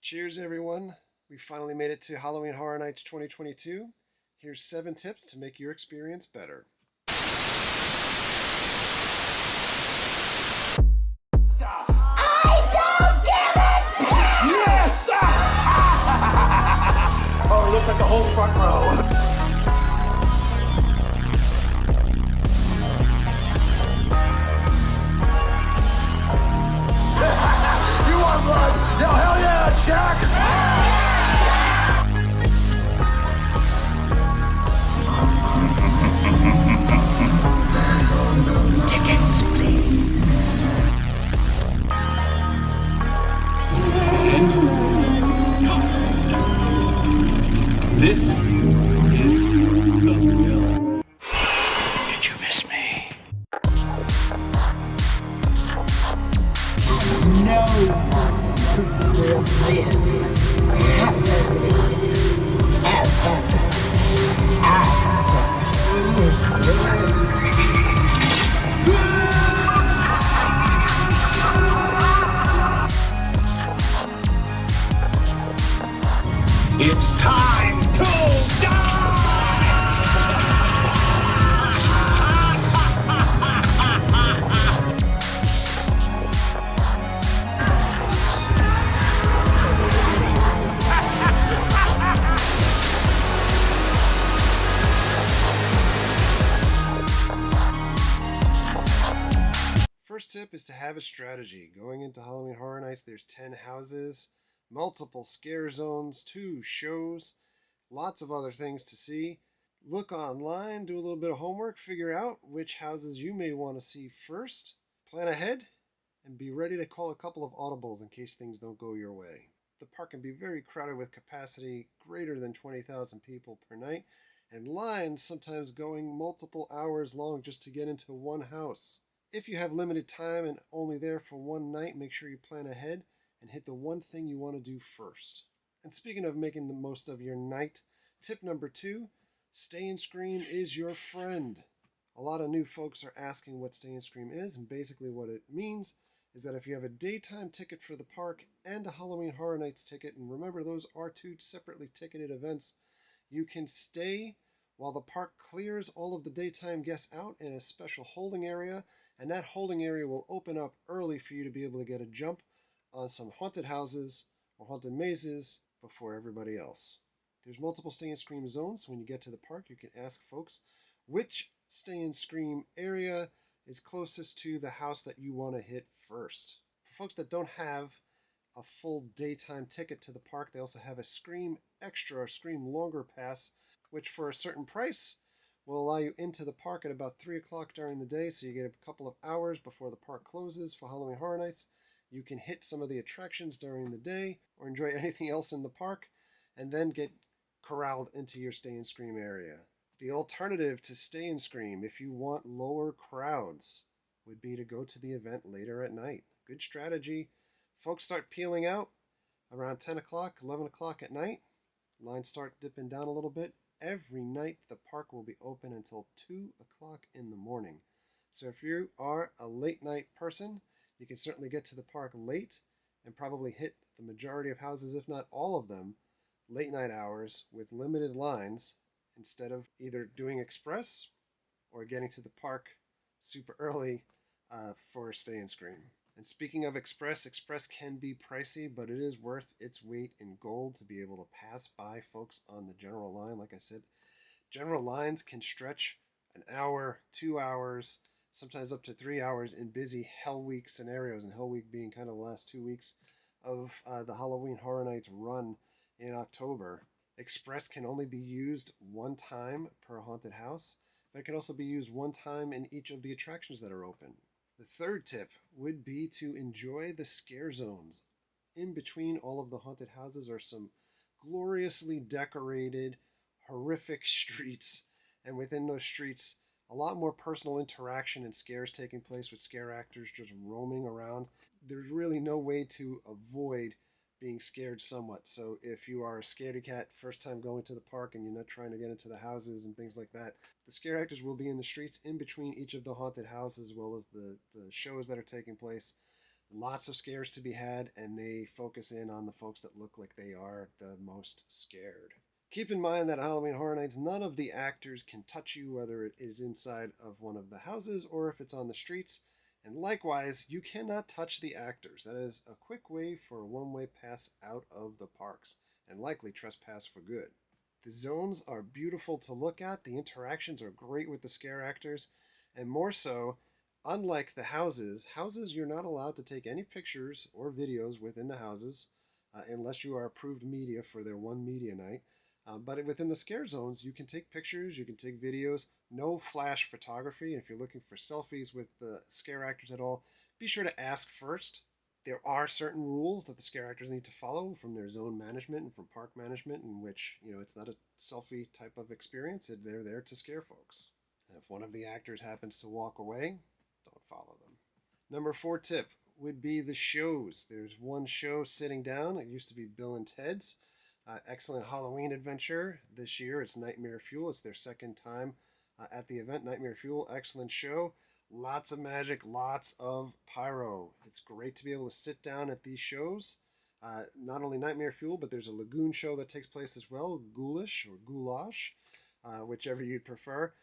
Cheers, everyone. We finally made it to Halloween Horror Nights 2022. Here's 7 tips to make your experience better. Stop. I don't give it! Yes! Oh, it looks like the whole front row. You want blood? No, hell yeah, Jack! Tickets, please. This is the thrill. Did you miss me? No one will live happily ever It's time to die! First tip is to have a strategy. Going into Halloween Horror Nights, there's 10 houses, multiple scare zones, 2 shows, lots of other things to see. Look online, do a little bit of homework, figure out which houses you may want to see first, plan ahead, and be ready to call a couple of audibles in case things don't go your way. The park can be very crowded with capacity greater than 20,000 people per night, and lines sometimes going multiple hours long just to get into one house. If you have limited time and only there for one night, make sure you plan ahead and hit the one thing you want to do first. And speaking of making the most of your night, tip number 2, Stay and Scream is your friend. A lot of new folks are asking what Stay and Scream is, and basically what it means is that if you have a daytime ticket for the park and a Halloween Horror Nights ticket, and remember those are 2 separately ticketed events, you can stay while the park clears all of the daytime guests out in a special holding area, and that holding area will open up early for you to be able to get a jump on some haunted houses or haunted mazes before everybody else. There's multiple Stay and Scream zones. When you get to the park, you can ask folks which Stay and Scream area is closest to the house that you want to hit first. For folks that don't have a full daytime ticket to the park, they also have a Scream Extra or Scream Longer Pass, which for a certain price will allow you into the park at about 3 o'clock during the day, so you get a couple of hours before the park closes for Halloween Horror Nights. You can hit some of the attractions during the day or enjoy anything else in the park and then get corralled into your Stay and Scream area. The alternative to Stay and Scream, if you want lower crowds, would be to go to the event later at night. Good strategy. Folks start peeling out around 10 o'clock, 11 o'clock at night. Lines start dipping down a little bit. Every night the park will be open until 2 o'clock in the morning. So if you are a late night person, you can certainly get to the park late and probably hit the majority of houses, if not all of them, late night hours with limited lines instead of either doing express or getting to the park super early for Stay and Scream. And speaking of express can be pricey, but it is worth its weight in gold to be able to pass by folks on the general line. Like I said, general lines can stretch an hour, 2 hours, sometimes up to 3 hours in busy Hell Week scenarios, and Hell Week being kind of the last 2 weeks of the Halloween Horror Nights run in October. Express can only be used one time per haunted house, but it can also be used one time in each of the attractions that are open. The third tip would be to enjoy the scare zones. In between all of the haunted houses are some gloriously decorated, horrific streets, and within those streets, a lot more personal interaction and scares taking place with scare actors just roaming around. There's really no way to avoid being scared somewhat. So if you are a scaredy cat first time going to the park and you're not trying to get into the houses and things like that, the scare actors will be in the streets in between each of the haunted houses, as well as the shows that are taking place, Lots of scares to be had, and they focus in on the folks that look like they are the most scared. Keep in mind that at Halloween Horror Nights, none of the actors can touch you, whether it is inside of one of the houses or if it's on the streets. And likewise, you cannot touch the actors. That is a quick way for a one-way pass out of the parks, and likely trespass for good. The zones are beautiful to look at. The interactions are great with the scare actors, and more so, unlike the houses, you're not allowed to take any pictures or videos within the houses unless you are approved media for their one media night. But within the scare zones, you can take pictures, you can take videos, no flash photography. If you're looking for selfies with the scare actors at all, be sure to ask first. There are certain rules that the scare actors need to follow from their zone management and from park management, in which, it's not a selfie type of experience. They're there to scare folks. And if one of the actors happens to walk away, don't follow them. Number 4 tip would be the shows. There's one show sitting down. It used to be Bill and Ted's. Excellent Halloween adventure. This year it's Nightmare Fuel. It's their second time at the event. Nightmare Fuel, excellent show. Lots of magic, lots of pyro. It's great to be able to sit down at these shows. Not only Nightmare Fuel, but there's a lagoon show that takes place as well, Ghoulish or Goulash, whichever you'd prefer.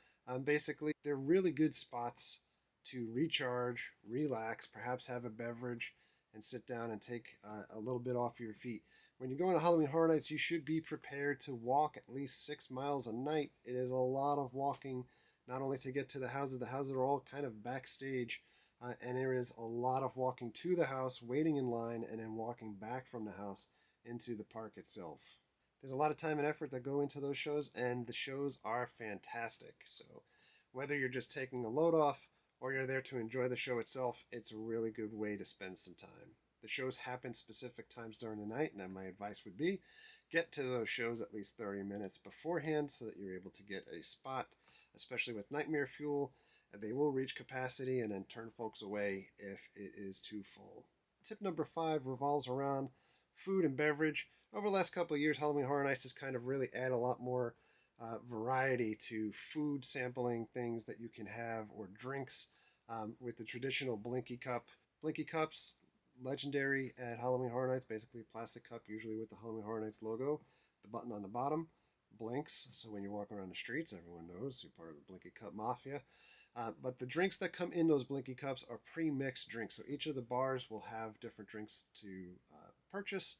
Basically, they're really good spots to recharge, relax, perhaps have a beverage, and sit down and take a little bit off your feet. When you're going to Halloween Horror Nights, you should be prepared to walk at least 6 miles a night. It is a lot of walking, not only to get to the houses are all kind of backstage, and there is a lot of walking to the house, waiting in line, and then walking back from the house into the park itself. There's a lot of time and effort that go into those shows, and the shows are fantastic. So whether you're just taking a load off or you're there to enjoy the show itself, it's a really good way to spend some time. The shows happen specific times during the night, and my advice would be get to those shows at least 30 minutes beforehand so that you're able to get a spot, especially with Nightmare Fuel. They will reach capacity and then turn folks away if it is too full. Tip number 5 revolves around food and beverage. Over the last couple of years, Halloween Horror Nights has kind of really added a lot more variety to food sampling things that you can have, or drinks, with the traditional Blinky Cup. Blinky Cups, legendary at Halloween Horror Nights, basically a plastic cup, usually with the Halloween Horror Nights logo. The button on the bottom blinks, so when you walk around the streets, everyone knows you're part of the Blinky Cup Mafia. But the drinks that come in those Blinky Cups are pre-mixed drinks, so each of the bars will have different drinks to purchase.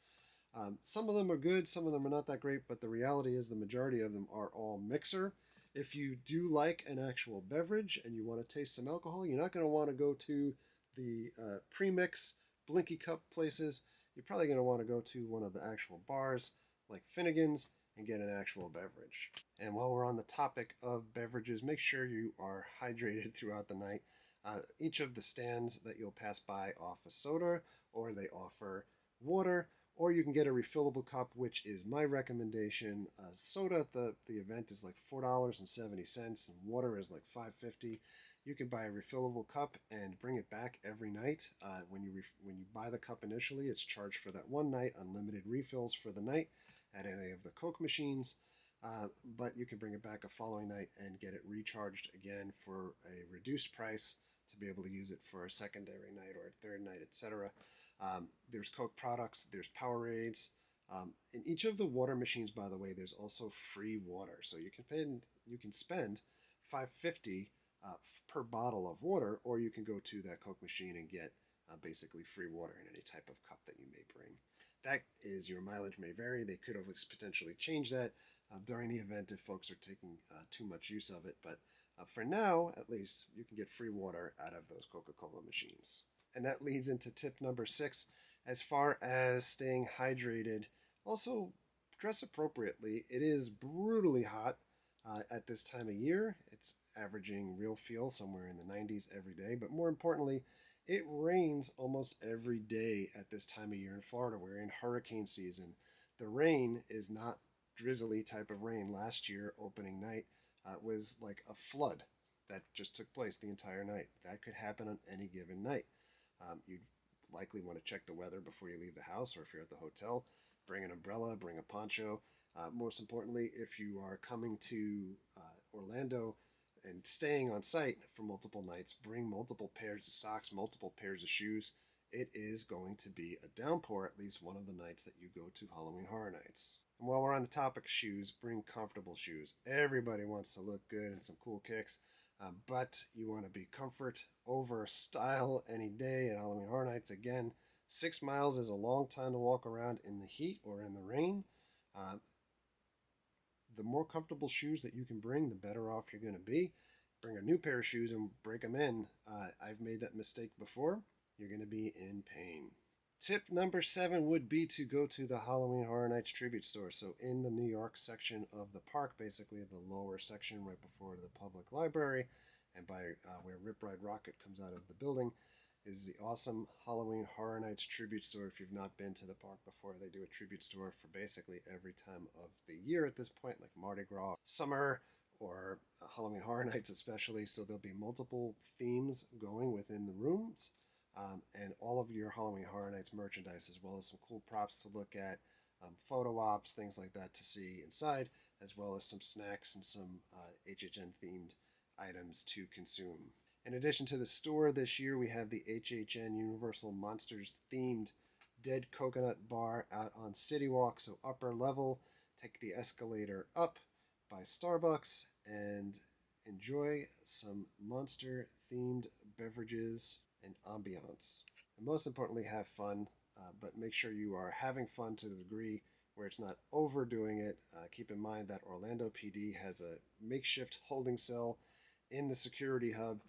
Some of them are good, some of them are not that great, but the reality is the majority of them are all mixer. If you do like an actual beverage and you want to taste some alcohol, you're not going to want to go to the pre-mix Blinky Cup places. You're probably going to want to go to one of the actual bars like Finnegan's and get an actual beverage. And while we're on the topic of beverages, make sure you are hydrated throughout the night. Each of the stands that you'll pass by offer soda, or they offer water, or you can get a refillable cup, which is my recommendation. Soda at the event is like $4.70, and water is like $5.50. You can buy a refillable cup and bring it back every night. When you buy the cup initially, it's charged for that one night, unlimited refills for the night at any of the Coke machines. But you can bring it back a following night and get it recharged again for a reduced price to be able to use it for a secondary night or a third night, etc. There's Coke products, there's Powerades. In each of the water machines, by the way, there's also free water. So you can spend $5.50 per bottle of water, or you can go to that Coke machine and get basically free water in any type of cup that you may bring. That is, your mileage may vary. They could always potentially change that during the event if folks are taking too much use of it. But for now, at least, you can get free water out of those Coca-Cola machines. And that leads into tip number 6. As far as staying hydrated, also dress appropriately. It is brutally hot at this time of year. It's averaging real feel somewhere in the 90s every day. But more importantly, it rains almost every day at this time of year in Florida. We're in hurricane season. The rain is not drizzly type of rain. Last year, opening night, was like a flood that just took place the entire night. That could happen on any given night. You'd likely want to check the weather before you leave the house, or if you're at the hotel, bring an umbrella, bring a poncho. Most importantly, if you are coming to Orlando and staying on site for multiple nights, bring multiple pairs of socks, multiple pairs of shoes. it is going to be a downpour at least one of the nights that you go to Halloween Horror Nights. And while we're on the topic of shoes, bring comfortable shoes. Everybody wants to look good and some cool kicks, but you want to be comfort over style any day at Halloween Horror Nights. Again, 6 miles is a long time to walk around in the heat or in the rain. The more comfortable shoes that you can bring, the better off you're going to be. Bring a new pair of shoes and break them in. I've made that mistake before. You're going to be in pain. Tip number 7 would be to go to the Halloween Horror Nights tribute store. So in the New York section of the park, basically the lower section right before the public library, and by where Rip Ride Rocket comes out of the building, is the awesome Halloween Horror Nights tribute store. If you've not been to the park before, they do a tribute store for basically every time of the year at this point, like Mardi Gras, summer, or Halloween Horror Nights especially. So there'll be multiple themes going within the rooms. And all of your Halloween Horror Nights merchandise, as well as some cool props to look at, photo ops, things like that to see inside, as well as some snacks and some HHN-themed items to consume. In addition to the store this year, we have the HHN Universal Monsters-themed Dead Coconut Bar out on City Walk, so upper level. Take the escalator up by Starbucks and enjoy some monster-themed beverages and ambiance. And most importantly, have fun, but make sure you are having fun to the degree where it's not overdoing it. Keep in mind that Orlando PD has a makeshift holding cell in the security hub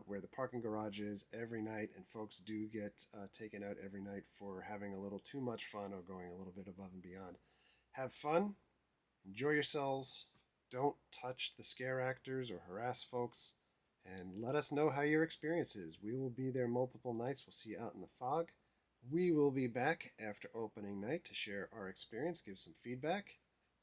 where the parking garage is every night, and folks do get taken out every night for having a little too much fun or going a little bit above and beyond. Have fun, enjoy yourselves, don't touch the scare actors or harass folks, and let us know how your experience is. We will be there multiple nights. We'll see you out in the fog. We will be back after opening night to share our experience, give some feedback.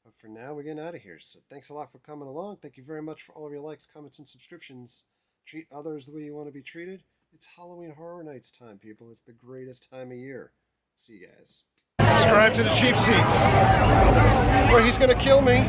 But for now, we're getting out of here. So thanks a lot for coming along. Thank you very much for all of your likes, comments, and subscriptions. Treat others the way you want to be treated. It's Halloween Horror Nights time, people. It's the greatest time of year. See you guys. Subscribe to the cheap seats, or he's gonna kill me.